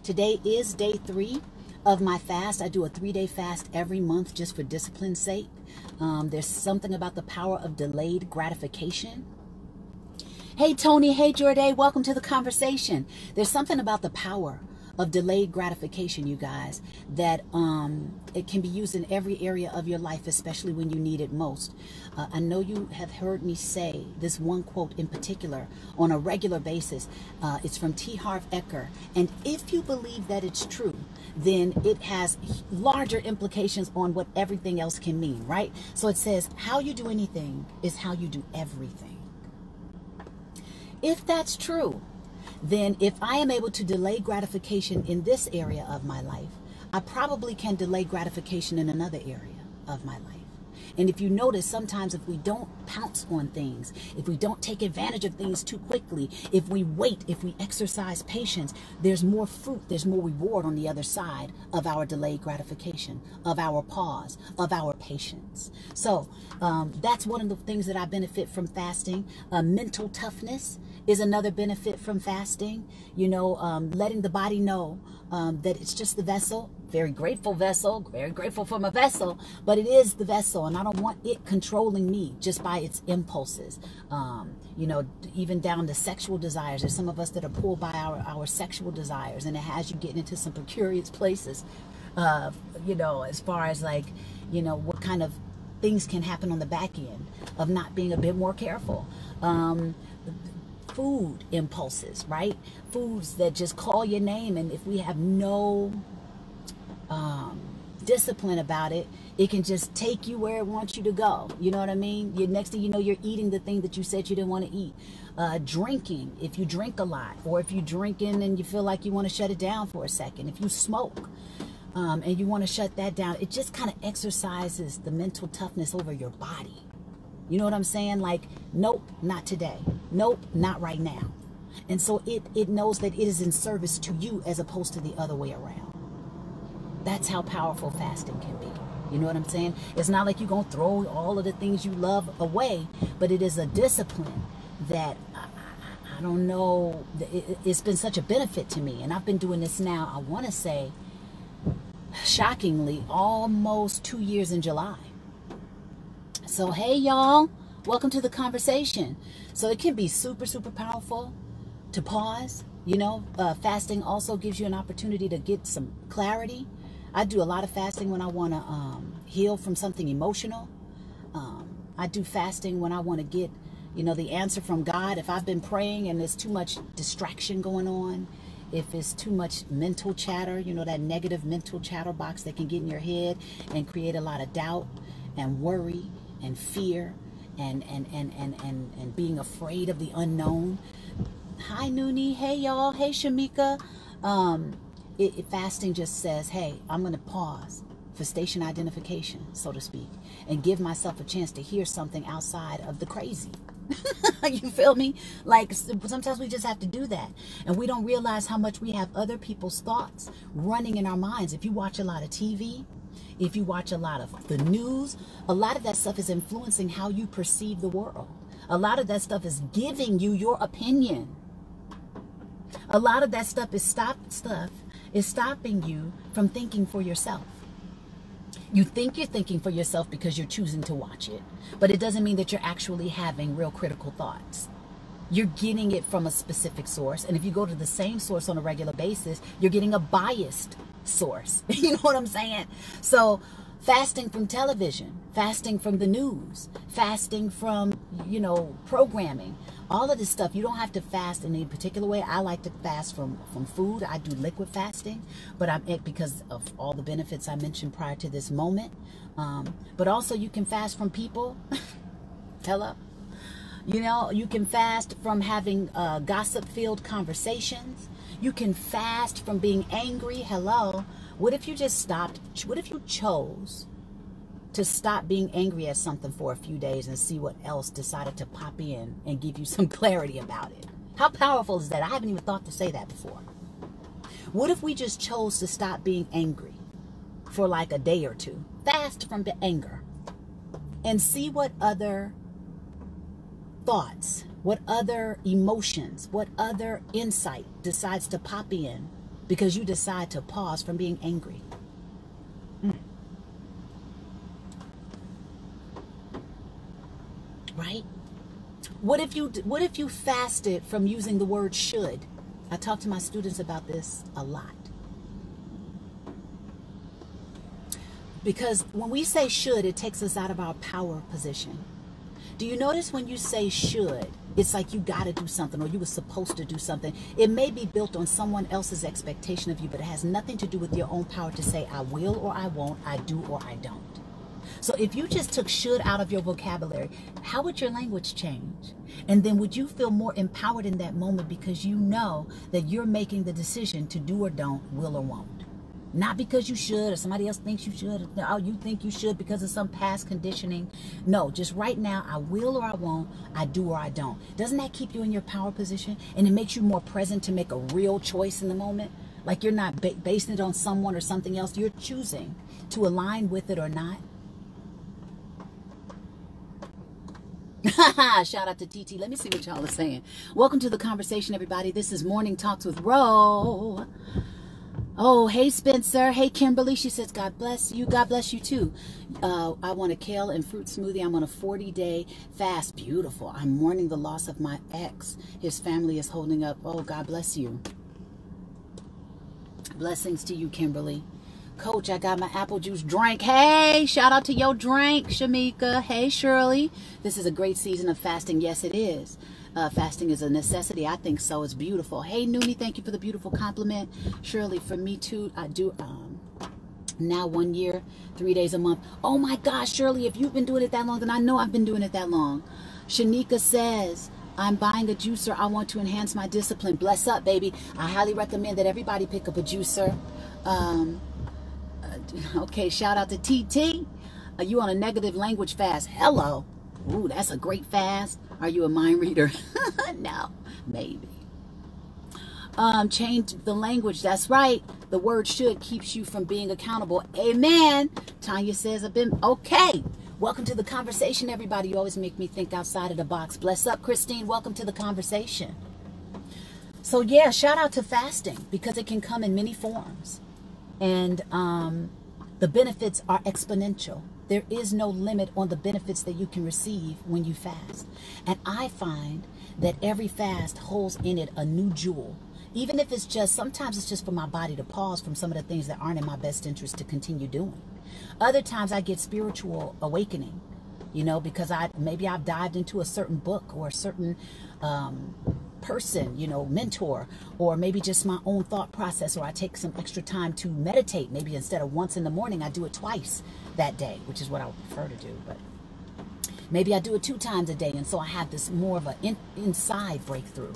Today is day 3 of my fast. I do a 3-day fast every month just for discipline's sake. There's something about the power of delayed gratification. Hey Tony, hey Jorday, welcome to the conversation. There's something about the power of delayed gratification, you guys, that it can be used in every area of your life, especially when you need it most. I know you have heard me say this one quote in particular on a regular basis. It's from T. Harv Eker. And if you believe that it's true, then it has larger implications on what everything else can mean, right? So it says, how you do anything is how you do everything. If that's true, then if I am able to delay gratification in this area of my life, I probably can delay gratification in another area of my life. And if you notice, sometimes if we don't pounce on things, if we don't take advantage of things too quickly, if we wait, if we exercise patience, there's more fruit, there's more reward on the other side of our delayed gratification, of our pause, of our patience. So that's one of the things that I benefit from fasting. Mental toughness is another benefit from fasting. You know, letting the body know that it's just the vessel. Very grateful vessel, very grateful for my vessel, but it is the vessel, and I don't want it controlling me just by its impulses. You know, even down to sexual desires. There's some of us that are pulled by our sexual desires, and it has you getting into some precarious places, you know, as far as like, you know, what kind of things can happen on the back end of not being a bit more careful. Food impulses, right? Foods that just call your name, and if we have no discipline about it, it can just take you where it wants you to go. You know what I mean? Next thing you know, you're eating the thing that you said you didn't want to eat. Drinking, if you drink a lot, or if you're drinking and you feel like you want to shut it down for a second. If you smoke and you want to shut that down, it just kind of exercises the mental toughness over your body. You know what I'm saying? Like, nope, not today. Nope, not right now. And so it knows that it is in service to you as opposed to the other way around. That's how powerful fasting can be. You know what I'm saying? It's not like you're going to throw all of the things you love away, but it is a discipline that, I don't know, it's been such a benefit to me. And I've been doing this now, I want to say, shockingly, almost 2 years in July. So, hey, y'all, welcome to the conversation. So it can be super, super powerful to pause. You know, fasting also gives you an opportunity to get some clarity. I do a lot of fasting when I want to heal from something emotional. I do fasting when I want to get, you know, the answer from God. If I've been praying and there's too much distraction going on, if it's too much mental chatter, you know, that negative mental chatterbox that can get in your head and create a lot of doubt and worry and fear and being afraid of the unknown. Hi, Noonie. Hey, y'all. Hey, Shamika. Fasting just says, hey, I'm going to pause for station identification, so to speak, and give myself a chance to hear something outside of the crazy. You feel me? Like, sometimes we just have to do that. And we don't realize how much we have other people's thoughts running in our minds. If you watch a lot of TV, if you watch a lot of the news, a lot of that stuff is influencing how you perceive the world. A lot of that stuff is giving you your opinion. A lot of that stuff is stopping you from thinking for yourself. You think you're thinking for yourself because you're choosing to watch it, but it doesn't mean that you're actually having real critical thoughts. You're getting it from a specific source, and if you go to the same source on a regular basis, you're getting a biased source. You know what I'm saying? So fasting from television, fasting from the news, fasting from, you know, programming, all of this stuff, you don't have to fast in any particular way. I like to fast from food. I do liquid fasting, but because of all the benefits I mentioned prior to this moment. But also you can fast from people. Hello. You know, you can fast from having gossip-filled conversations. You can fast from being angry. Hello. What if you just stopped? What if you chose to stop being angry at something for a few days and see what else decided to pop in and give you some clarity about it? How powerful is that? I haven't even thought to say that before. What if we just chose to stop being angry for like a day or two? Fast from the anger and see what other thoughts, what other emotions, what other insight decides to pop in because you decide to pause from being angry. Right? What if you fasted from using the word should? I talk to my students about this a lot. Because when we say should, it takes us out of our power position. Do you notice when you say should, it's like you got to do something or you were supposed to do something. It may be built on someone else's expectation of you, but it has nothing to do with your own power to say I will or I won't, I do or I don't. So if you just took should out of your vocabulary, how would your language change? And then would you feel more empowered in that moment because you know that you're making the decision to do or don't, will or won't? Not because you should or somebody else thinks you should. Oh, you think you should because of some past conditioning. No, just right now, I will or I won't, I do or I don't. Doesn't that keep you in your power position? And it makes you more present to make a real choice in the moment? Like you're not basing it on someone or something else. You're choosing to align with it or not. Shout out to TT. Let me see what y'all are saying. Welcome to the conversation, everybody. This is Morning Talks with Ro. Oh, hey, Spencer. Hey, Kimberly. She says, God bless you. God bless you, too. I want a kale and fruit smoothie. I'm on a 40-day fast. Beautiful. I'm mourning the loss of my ex. His family is holding up. Oh, God bless you. Blessings to you, Kimberly. Coach, I got my apple juice drink. Hey, shout out to your drink, Shamika. Hey, Shirley. This is a great season of fasting. Yes, it is. Fasting is a necessity. I think so. It's beautiful. Hey, Noonie, thank you for the beautiful compliment. Shirley, for me too, I do now 1 year, 3 days a month. Oh my gosh, Shirley, if you've been doing it that long, then I know I've been doing it that long. Shanika says, I'm buying a juicer. I want to enhance my discipline. Bless up, baby. I highly recommend that everybody pick up a juicer. Okay, shout out to TT. Are you on a negative language fast? Hello. Ooh, that's a great fast. Are you a mind reader? No, maybe. Change the language. That's right. The word should keeps you from being accountable. Amen. Tanya says I've been okay. Welcome to the conversation, everybody. You always make me think outside of the box. Bless up, Christine. Welcome to the conversation. So yeah, shout out to fasting because it can come in many forms. And the benefits are exponential. There is no limit on the benefits that you can receive when you fast. And I find that every fast holds in it a new jewel. Even if it's just, sometimes it's just for my body to pause from some of the things that aren't in my best interest to continue doing. Other times I get spiritual awakening, you know, because maybe I've dived into a certain book or a certain person, you know, mentor, or maybe just my own thought process, or I take some extra time to meditate. Maybe instead of once in the morning, I do it twice that day, which is what I would prefer to do. But maybe I do it 2 times a day. And so I have this more of an inside breakthrough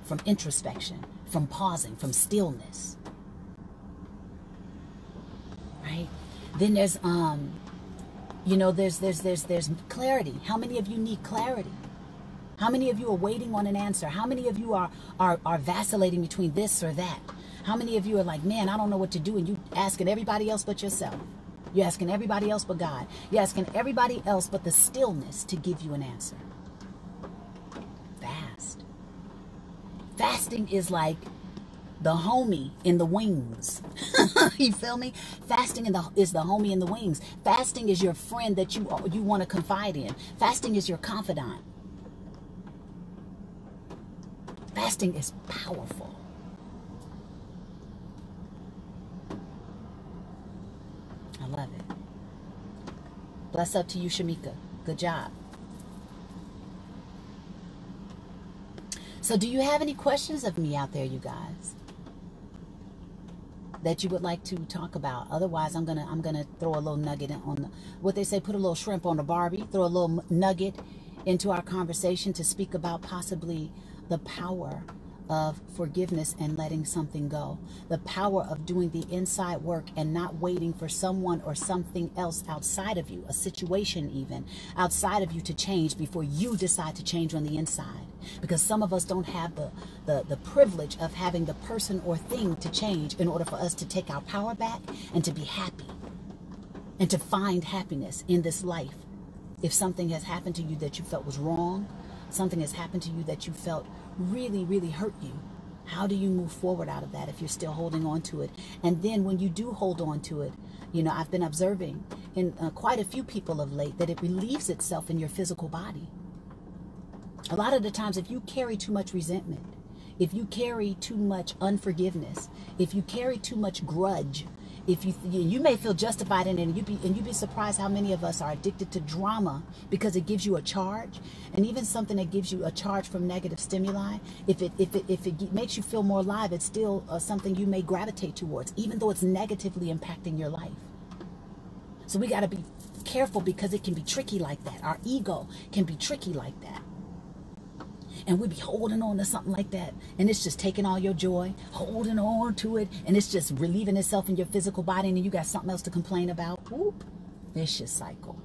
from introspection, from pausing, from stillness. Right? Then there's, you know, there's clarity. How many of you need clarity? How many of you are waiting on an answer? How many of you are vacillating between this or that? How many of you are like, man, I don't know what to do, and you asking everybody else but yourself? You're asking everybody else but God. You're asking everybody else but the stillness to give you an answer. Fast. Fasting is like the homie in the wings. You feel me? Fasting is the homie in the wings. Fasting is your friend that you want to confide in. Fasting is your confidant. Fasting is powerful. I love it. Bless up to you, Shamika. Good job. So do you have any questions of me out there, you guys, that you would like to talk about? Otherwise, I'm gonna throw a little nugget on what they say, put a little shrimp on the Barbie, throw a little nugget into our conversation to speak about possibly the power of forgiveness and letting something go. The power of doing the inside work and not waiting for someone or something else outside of you, a situation even, outside of you to change before you decide to change on the inside. Because some of us don't have the privilege of having the person or thing to change in order for us to take our power back and to be happy and to find happiness in this life. If something has happened to you that you felt was wrong, something has happened to you that you felt really, really hurt you, How do you move forward out of that if you're still holding on to it? And then when you do hold on to it, you know, I've been observing in quite a few people of late that it relieves itself in your physical body. A lot of the times, if you carry too much resentment, if you carry too much unforgiveness, if you carry too much grudge, if you may feel justified in it, and you'd be surprised how many of us are addicted to drama because it gives you a charge, and even something that gives you a charge from negative stimuli. If it makes you feel more alive, it's still something you may gravitate towards, even though it's negatively impacting your life. So we got to be careful because it can be tricky like that. Our ego can be tricky like that. And we'd be holding on to something like that, and it's just taking all your joy, holding on to it, and it's just relieving itself in your physical body, and then you got something else to complain about. Whoop, vicious cycle.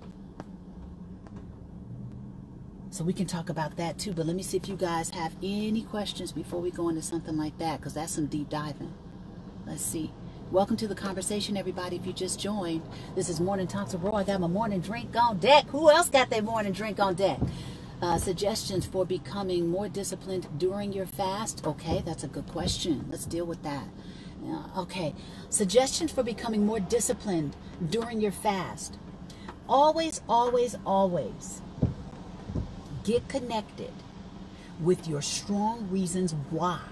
So we can talk about that too, but let me see if you guys have any questions before we go into something like that, because that's some deep diving. Let's see. Welcome to the conversation, everybody. If you just joined, this is Morning Talks with Ro. I got my morning drink on deck. Who else got their morning drink on deck? Suggestions for becoming more disciplined during your fast. Okay, that's a good question. Let's deal with that. Okay, suggestions for becoming more disciplined during your fast. Always, always, always get connected with your strong reasons why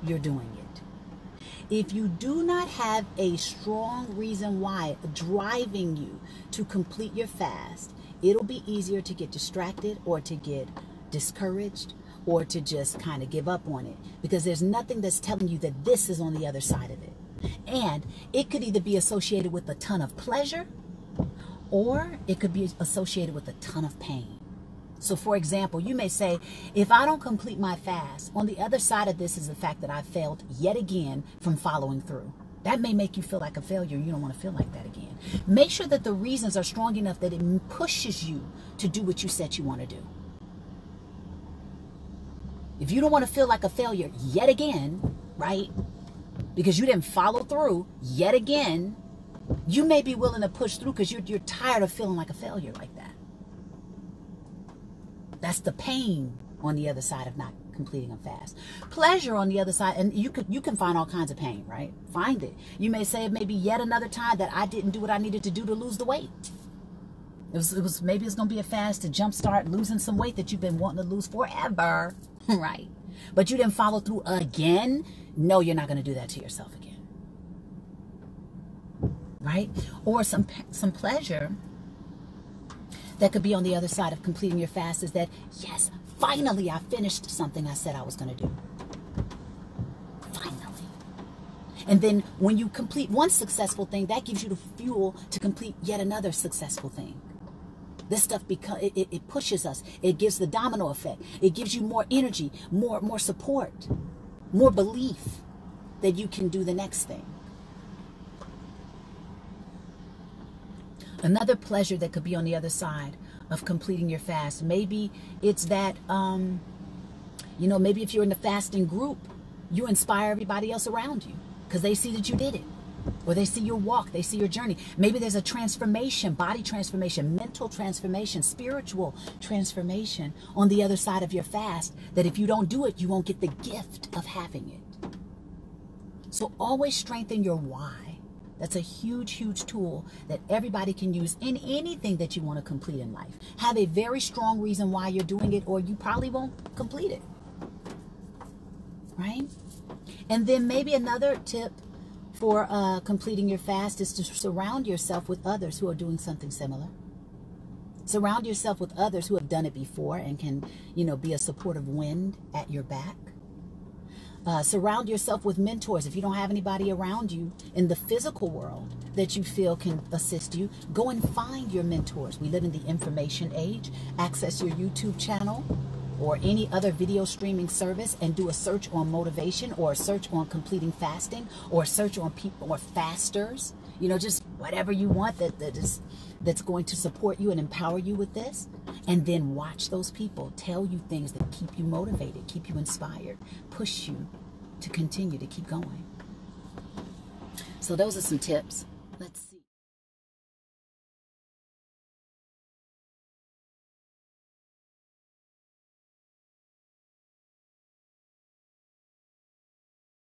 you're doing it. If you do not have a strong reason why driving you to complete your fast, it'll be easier to get distracted or to get discouraged or to just kind of give up on it, because there's nothing that's telling you that this is on the other side of it. And it could either be associated with a ton of pleasure, or it could be associated with a ton of pain. So for example, you may say, if I don't complete my fast, on the other side of this is the fact that I failed yet again from following through. That may make you feel like a failure. You don't want to feel like that again. Make sure that the reasons are strong enough that it pushes you to do what you said you want to do. If you don't want to feel like a failure yet again, right, because you didn't follow through yet again, you may be willing to push through because you're tired of feeling like a failure like that. That's the pain on the other side of not completing a fast. Pleasure on the other side, and you can find all kinds of pain, right? Find it. You may say it may be yet another time that I didn't do what I needed to do to lose the weight. Maybe it's going to be a fast to jumpstart losing some weight that you've been wanting to lose forever, right? But you didn't follow through again. No, you're not going to do that to yourself again, right? Or some pleasure that could be on the other side of completing your fast is that, yes, finally I finished something I said I was going to do. Finally. And then when you complete one successful thing, that gives you the fuel to complete yet another successful thing. This stuff, it pushes us. It gives the domino effect. It gives you more energy, more support, more belief that you can do the next thing. Another pleasure that could be on the other side of completing your fast. Maybe it's that, maybe if you're in the fasting group, you inspire everybody else around you because they see that you did it. Or they see your walk, they see your journey. Maybe there's a transformation, body transformation, mental transformation, spiritual transformation on the other side of your fast, that if you don't do it, you won't get the gift of having it. So always strengthen your why. That's a huge, huge tool that everybody can use in anything that you want to complete in life. Have a very strong reason why you're doing it, or you probably won't complete it. Right? And then maybe another tip for completing your fast is to surround yourself with others who are doing something similar. Surround yourself with others who have done it before and can, be a supportive wind at your back. Surround yourself with mentors. If you don't have anybody around you in the physical world that you feel can assist you, go and find your mentors. We live in the information age. Access your YouTube channel or any other video streaming service and do a search on motivation, or a search on completing fasting, or a search on people or fasters. Just whatever you want that's going to support you and empower you with this. And then watch those people tell you things that keep you motivated, keep you inspired, push you to continue to keep going. So those are some tips. Let's